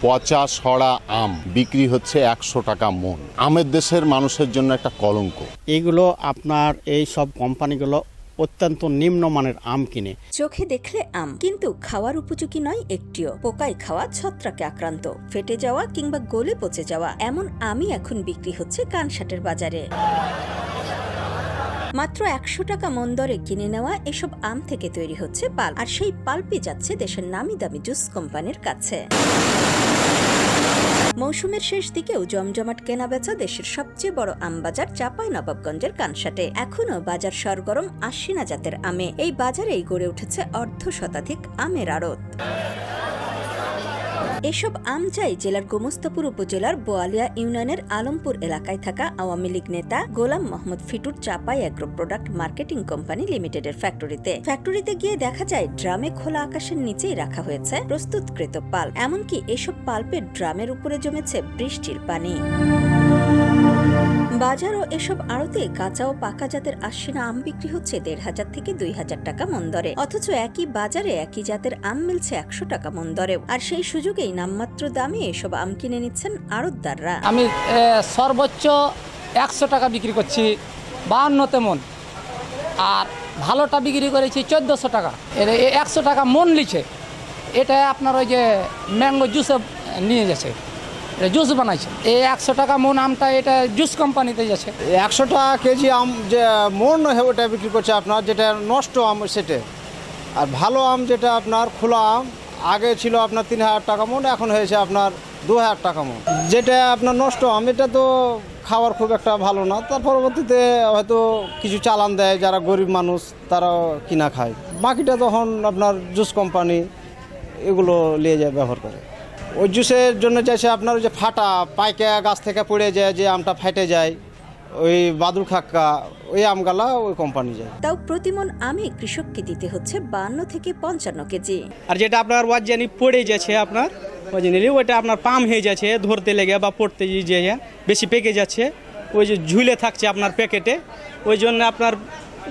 পচা সড়া আম বিক্রি হচ্ছে 100 টাকা মন। আমের দেশের মানুষের জন্য একটা কলঙ্ক। এইগুলো আপনার এই সব কোম্পানিগুলো অত্যন্ত নিম্নমানের আম কিনে। চোখে দেখলে আম, কিন্তু খাওয়ার উপযোগী নয় একটিও। পোকায় খাওয়া, ছত্রাকে আক্রান্ত, ফেটে যাওয়া কিংবা গলে পচে যাওয়া এমন আমই এখন বিক্রি হচ্ছে কানসাটের বাজারে। মাত্র 100 টাকা মন দরে কিনে নেওয়া এসব আম থেকে তৈরি হচ্ছে পাল্প, আর সেই পাল্পই যাচ্ছে দেশের নামি দামি জুস কোম্পানির কাছে। মৌসুমের শেষ দিকেও জমজমাট কেনাবেচা দেশের সবচেয়ে বড় আম বাজার চাঁপাইনবাবগঞ্জের কানসাটে। এখনো বাজার সরগরম আশ্বিনা জাতের আমে। এই বাজারেই গড়ে উঠেছে অর্ধশতাধিক আমের আড়ত। এসব আম চাই জেলার গোমস্তাপুর উপজেলার বোয়ালিয়া ইউনিয়নের আলমপুর এলাকায় থাকা আওয়ামী লীগ নেতা গোলাম মোহাম্মদ ফিটুর চাপাই অ্যাগ্রো প্রোডাক্ট মার্কেটিং কোম্পানি লিমিটেডের ফ্যাক্টরিতে গিয়ে দেখা যায় ড্রামে খোলা আকাশের নিচেই রাখা হয়েছে প্রস্তুতকৃত পাল্প। এমনকি এসব পাল্পের ড্রামের উপরে জমেছে বৃষ্টির পানি। বাজার ও এসব আড়তে কাঁচা ও পাকা জাতের আশ্বিনা আম বিক্রি হচ্ছে ১৫০০ থেকে ২০০০ টাকা মন দরে, অথচ একই বাজারে একই জাতের আম মিলছে ১০০ টাকা মন দরেও। আর সেই সুযোগেই নামমাত্র দামে এসব আম কিনে নিচ্ছেন আড়তদাররা। আমি সর্বোচ্চ ১০০ টাকা বিক্রি করছি ৫২ মন, আর ভালোটা বিক্রি করেছি ১৪০০ টাকা। এর ১০০ টাকা মন লিছে। এটা আপনার ওই যে ম্যাঙ্গো জুসে নিয়ে যাচ্ছে, জুস বানাইছে। এই ১০০ টাকা মন আমটা এটা জুস কোম্পানিতে যাচ্ছে। ১০০ টাকা কেজি আম যে মন ওটা বিক্রি করছে আপনার, যেটা নষ্ট আম সেটা। আর ভালো আম যেটা আপনার খোলা আম আগে ছিল আপনার ৩০০০ টাকা মন, এখন হয়েছে আপনার ২০০০ টাকা মন। যেটা আপনার নষ্ট আম এটা তো খাওয়ার খুব একটা ভালো না। তার পরবর্তীতে হয়তো কিছু চালান দেয়, যারা গরিব মানুষ তারাও কিনা খায়। বাকিটা তখন আপনার জুস কোম্পানি এগুলো নিয়ে যায়, ব্যবহার করে। ওই জুসের জন্য চাইছে আপনার ওই যে ফাটা পাইকা গাছ থেকে পড়ে যায়, যে আমটা ফেটে যায়, ওই বাদুর খাক্কা, ওই আমগালা ওই কোম্পানি যায়। তাও প্রতিমন আমে কৃষককে দিতে হচ্ছে ৫২ থেকে ৫৫ কেজি। আর যেটা আপনার ওয়াজানি পড়ে যাচ্ছে আপনার অরিজিনালি, ওইটা আপনার পাম হয়ে যাচ্ছে ধরতে লেগে বা পড়তে যে বেশি পেকে যাচ্ছে, ওই যে ঝুলে থাকছে আপনার প্যাকেটে, ওই জন্য আপনার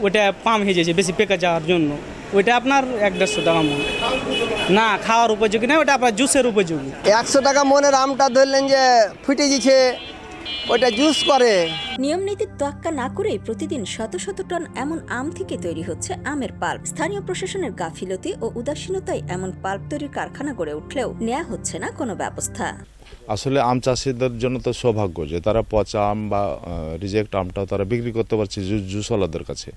ওইটা পাম হয়ে যাচ্ছে বেশি পেকে যাওয়ার জন্য। ওইটা আপনার ১-১৫০ টাকা মন না, খাওয়ার উপযোগী না, ওটা আপনার জুসের উপযোগী। ১০০ টাকা মনের আমটা ধরলেন যে ফুটে গেছে, ওইটা জুস করে। নিয়ম নীতির তোয়াক্কা না করেই প্রতিদিন শত শত টন এমন আম থেকে তৈরি হচ্ছে আমের পাল্প। স্থানীয় প্রশাসনের গাফিলতি ও উদাসীনতায় এমন পাল্প তৈরির কারখানা গড়ে উঠলেও নেওয়া হচ্ছে না কোনো ব্যবস্থা। আসলে আম চাষিদের জন্য তো সৌভাগ্য যে তারা পচা আম বা রিজেক্ট আমটাও তারা বিক্রি করতে পারছে জুসওয়ালাদের কাছে।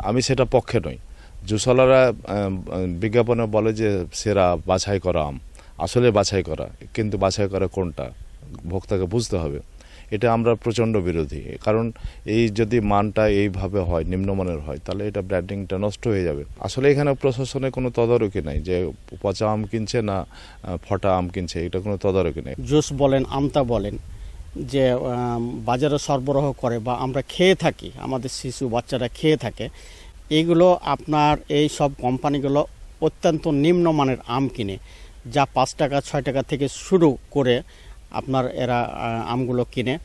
আমি সেটা পক্ষে নই। জুসওয়ালারা বিজ্ঞাপনে বলে যে সেরা বাছাই করা আম, আসলে বাছাই করা, কিন্তু বাছাই করা কোনটা ভোক্তাকে বুঝতে হবে। এটা আমরা প্রচণ্ড বিরোধী। কারণ এই যদি মানটা এইভাবে হয়, নিম্নমানের হয়, তাহলে এটা ব্র্যান্ডিংটা নষ্ট হয়ে যাবে। আসলে এখানে প্রশাসনের কোনো তদারকি নাই যে পচা আম কিনছে না ফটা আম কিনছে, এটা কোনো তদারকি নেই। জুস বলেন, আমতা বলেন, যে বাজারে সরবরাহ করে বা আমরা খেয়ে থাকি, আমাদের শিশু বাচ্চারা খেয়ে থাকে, এইগুলো আপনার এই সব কোম্পানিগুলো অত্যন্ত নিম্নমানের আম কিনে, যা ৫ টাকা ৬ টাকা থেকে শুরু করে আপনার এরা আমগুলো কিনে।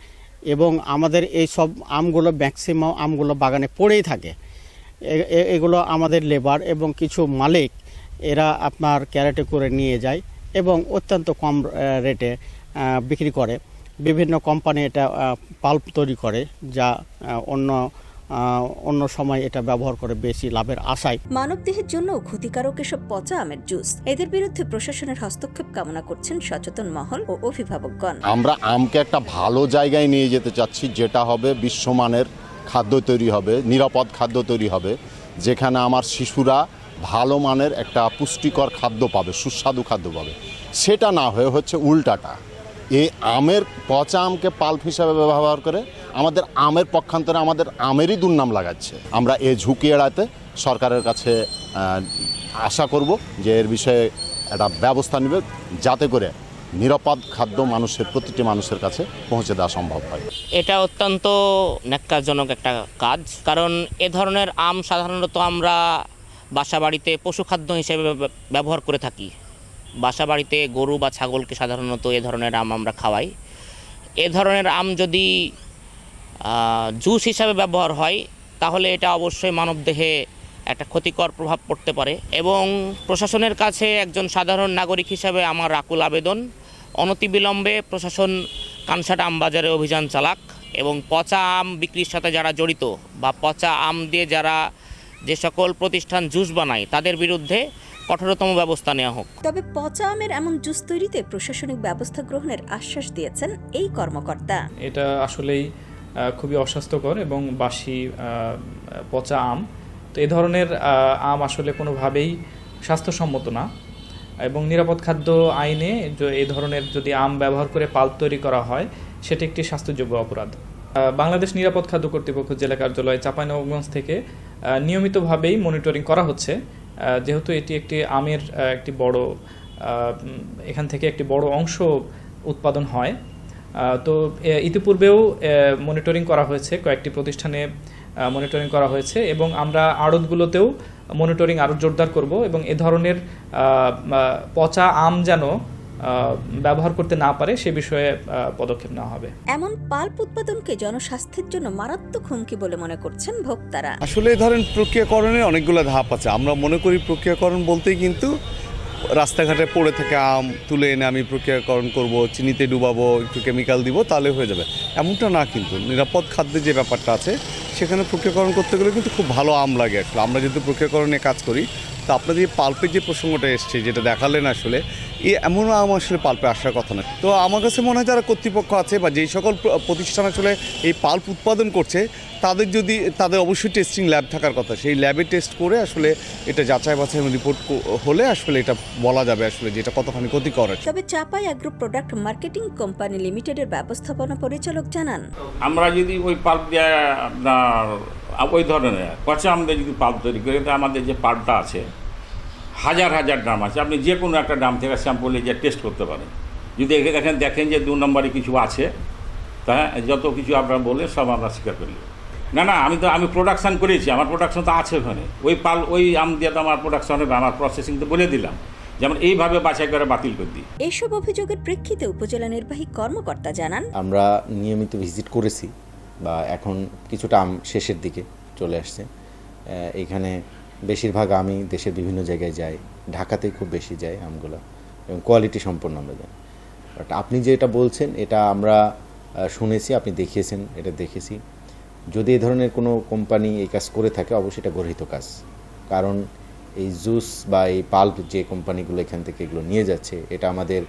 এবং আমাদের এই সব আমগুলো ম্যাক্সিমাম আমগুলো বাগানে পড়েই থাকে। এগুলো আমাদের লেবার এবং কিছু মালিক এরা আপনার ক্যারেটে করে নিয়ে যায় এবং অত্যন্ত কম রেটে বিক্রি করে। বিভিন্ন কোম্পানি এটা পাল্প তৈরি করে, যা অন্য সময় এটা ব্যবহার করে বেশি লাভের আশায়। মানবদেহের জন্য ক্ষতিকারক এসব পচা আমের জুস, এদের বিরুদ্ধে প্রশাসনের হস্তক্ষেপ কামনা করছেন সচেতন মহল ও অভিভাবকগণ। আমরা আমকে একটা ভালো জায়গায় নিয়ে যেতে চাচ্ছি, যেটা হবে বিশ্বমানের খাদ্য তৈরি হবে, নিরাপদ খাদ্য তৈরি হবে, যেখানে আমার শিশুরা ভালো মানের একটা পুষ্টিকর খাদ্য পাবে, সুস্বাদু খাদ্য পাবে। সেটা না হয়ে হচ্ছে উল্টাটা। এই আমের পচা আমকে পাল্প হিসাবে ব্যবহার করে আমাদের আমের পক্ষান্তরে আমাদের আমেরই দুর্নাম লাগাচ্ছে। আমরা এই ঝুঁকি এড়াতে সরকারের কাছে আশা করব যে এর বিষয়ে একটা ব্যবস্থা নেবে, যাতে করে নিরাপদ খাদ্য প্রতিটি মানুষের কাছে পৌঁছে দেওয়া সম্ভব হয়। এটা অত্যন্ত ন্যাক্কারজনক একটা কাজ, কারণ এ ধরনের আম সাধারণত আমরা বাসাবাড়িতে পশুখাদ্য হিসেবে ব্যবহার করে থাকি। বাসাবাড়িতে গরু বা ছাগলকে সাধারণত এ ধরনের আম আমরা খাওয়াই। এ ধরনের আম যদি জুস হিসাবে ব্যবহার হয়, তাহলে এটা অবশ্যই মানবদেহে একটা ক্ষতিকর প্রভাব পড়তে পারে। এবং প্রশাসনের কাছে একজন সাধারণ নাগরিক হিসাবে আমার আকুল আবেদন, অনতিবিলম্বে প্রশাসন কানসাট আম বাজারে অভিযান চালাক এবং পচা আম বিক্রির সাথে যারা জড়িত বা পচা আম দিয়ে যারা যে সকল প্রতিষ্ঠান জুস বানায় তাদের বিরুদ্ধে কঠোরতম ব্যবস্থা নেওয়া হোক। তবে পচা আমের এমন জুস তৈরিতে প্রশাসনিক ব্যবস্থা গ্রহণের আশ্বাস দিয়েছেন এই কর্মকর্তা। এটা আসলেই খুবই অস্বাস্থ্যকর এবং বাসি পচা আম। তো এই ধরনের আম আসলে কোনোভাবেই স্বাস্থ্যসম্মত না এবং নিরাপদ খাদ্য আইনে এই ধরনের যদি আম ব্যবহার করে পাল্প তৈরি করা হয় সেটি একটি শাস্তিযোগ্য অপরাধ। বাংলাদেশ নিরাপদ খাদ্য কর্তৃপক্ষ জেলা কার্যালয় চাঁপাইনবাবগঞ্জ থেকে নিয়মিতভাবেই মনিটরিং করা হচ্ছে, যেহেতু এটি একটি আমের একটি বড় এখান থেকে একটি বড় অংশ উৎপাদন হয়। তো ইতিপূর্বেও মনিটরিং করা হয়েছে, কয়েকটি প্রতিষ্ঠানে মনিটরিং করা হয়েছে এবং আমরা আড়তগুলোতেও মনিটরিং আরও জোরদার করব এবং এ ধরনের পচা আম যেন ব্যবহার করতে না পারে সে বিষয়ে পদক্ষেপ নেওয়া হবে। এমন পাল্প উৎপাদনকে জনস্বাস্থ্যের জন্য মারাত্মক হুমকি বলে মনে করছেন ভোক্তারা। আসলে ধরেন প্রক্রিয়াকরণের অনেকগুলো ধাপ আছে। আমরা মনে করি প্রক্রিয়াকরণ বলতেই কিন্তু রাস্তাঘাটে পড়ে থেকে আম তুলে এনে আমি প্রক্রিয়াকরণ করব, চিনিতে ডুবাবো, একটু কেমিক্যাল দিব, তাহলে হয়ে যাবে, এমনটা না। কিন্তু নিরাপদ খাদ্যের যে ব্যাপারটা আছে সেখানে প্রক্রিয়াকরণ করতে গেলে কিন্তু খুব ভালো আম লাগে। আসলে আমরা যেহেতু প্রক্রিয়াকরণে কাজ করি, তো আপনাদের যে পাল্পের যে প্রসঙ্গটা এসছে যেটা দেখালেন, আসলে এমন আম আসলে পাল্পে আসার কথা না। তো আমার কাছে মনে হয় যারা কর্তৃপক্ষ আছে বা যেই সকল প্রতিষ্ঠান আসলে এই পাল্প উৎপাদন করছে তাদের অবশ্যই টেস্টিং ল্যাব থাকার কথা। সেই ল্যাবে টেস্ট করে আসলে এটা যাচাই বাছাই রিপোর্ট হলে আসলে এটা বলা যাবে আসলে যেটা কতখানি ক্ষতিকর। তবে চাপাই অ্যাগ্রো প্রোডাক্ট মার্কেটিং কোম্পানি লিমিটেডের ব্যবস্থাপনা পরিচালক জানান, আমরা যদি ওই পাল্প দিয়ে ওই ধরনের পচা আমদের যদি পাল্প তৈরি করি, আমাদের যে পাল্পটা আছে হাজার হাজার ড্রাম আছে, আপনি যে কোনো একটা ড্রাম থেকে স্যাম্পল যে টেস্ট করতে পারেন। যদি এখানে দেখেন যে 2 নম্বরে কিছু আছে, তা যত কিছু আপনারা বলে সব আমরা স্বীকার করি। না আমি প্রোডাকশান করেছি, আমার প্রোডাকশন তো আছে ওখানে। ওই আম দিয়ে তো আমার প্রোডাকশন হবে, আমার প্রসেসিং তো বলে দিলাম, যেমন এইভাবে বাছাই করে বাতিল করে দিই। এইসব অভিযোগের প্রেক্ষিতে উপজেলা নির্বাহী কর্মকর্তা জানান, আমরা নিয়মিত ভিজিট করেছি বা এখন কিছুটা আম শেষের দিকে চলে আসছে। এখানে বেশিরভাগ আমি দেশের বিভিন্ন জায়গায় যাই, ঢাকাতেই খুব বেশি যাই আমগুলো, এবং কোয়ালিটি সম্পন্ন আমরা যাই। বাট আপনি যে এটা বলছেন এটা আমরা শুনেছি, আপনি দেখিয়েছেন, এটা দেখেছি। যদি এই ধরনের কোনো কোম্পানি এই কাজ করে থাকে অবশ্যই এটা গর্হিত কাজ, কারণ এই জুস বা এই পাল্প যে কোম্পানিগুলো এখান থেকে এগুলো নিয়ে যাচ্ছে এটা আমাদের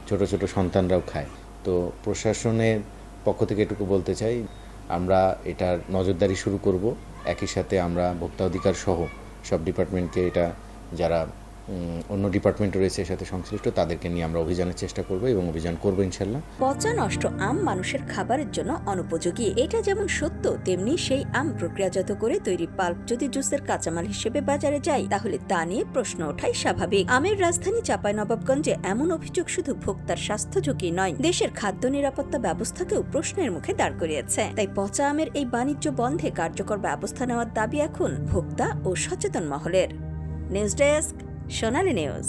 ছোট ছোট সন্তানরাও খায়। তো প্রশাসনের পক্ষ থেকে এটুকু বলতে চাই, আমরা এটার নজরদারি শুরু করব। একই সাথে আমরা ভোক্তা অধিকার সহ সব ডিপার্টমেন্টকে, এটা যারা অন্য ডিপার্টমেন্ট রয়েছে এর সাথে সংশ্লিষ্ট, তাদেরকে নিয়ে আমরা অভিযানের চেষ্টা করব এবং অভিযান করব ইনশাল্লাহ। পচা নষ্ট আম মানুষের খাবারের জন্য অনুপযোগী, এটা যেমন সত্য তেমনি সেই আম প্রক্রিয়াজাত করে তৈরি পাল্প যদি জুসের কাঁচামাল হিসেবে বাজারে যায় তাহলে তা নিয়ে প্রশ্ন ওঠাই স্বাভাবিক। আমের রাজধানী চাঁপাইনবাবগঞ্জে এমন অভিযোগ শুধু ভোক্তার স্বাস্থ্য ঝুঁকি নয়, দেশের খাদ্য নিরাপত্তা ব্যবস্থাকেও প্রশ্নের মুখে দাঁড় করিয়েছে। তাই পচা আমের এই বাণিজ্য বন্ধে কার্যকর ব্যবস্থা নেওয়ার দাবি এখন ভোক্তা ও সচেতন মহলের। নিউজ ডেস্ক, সোনালী নিউজ।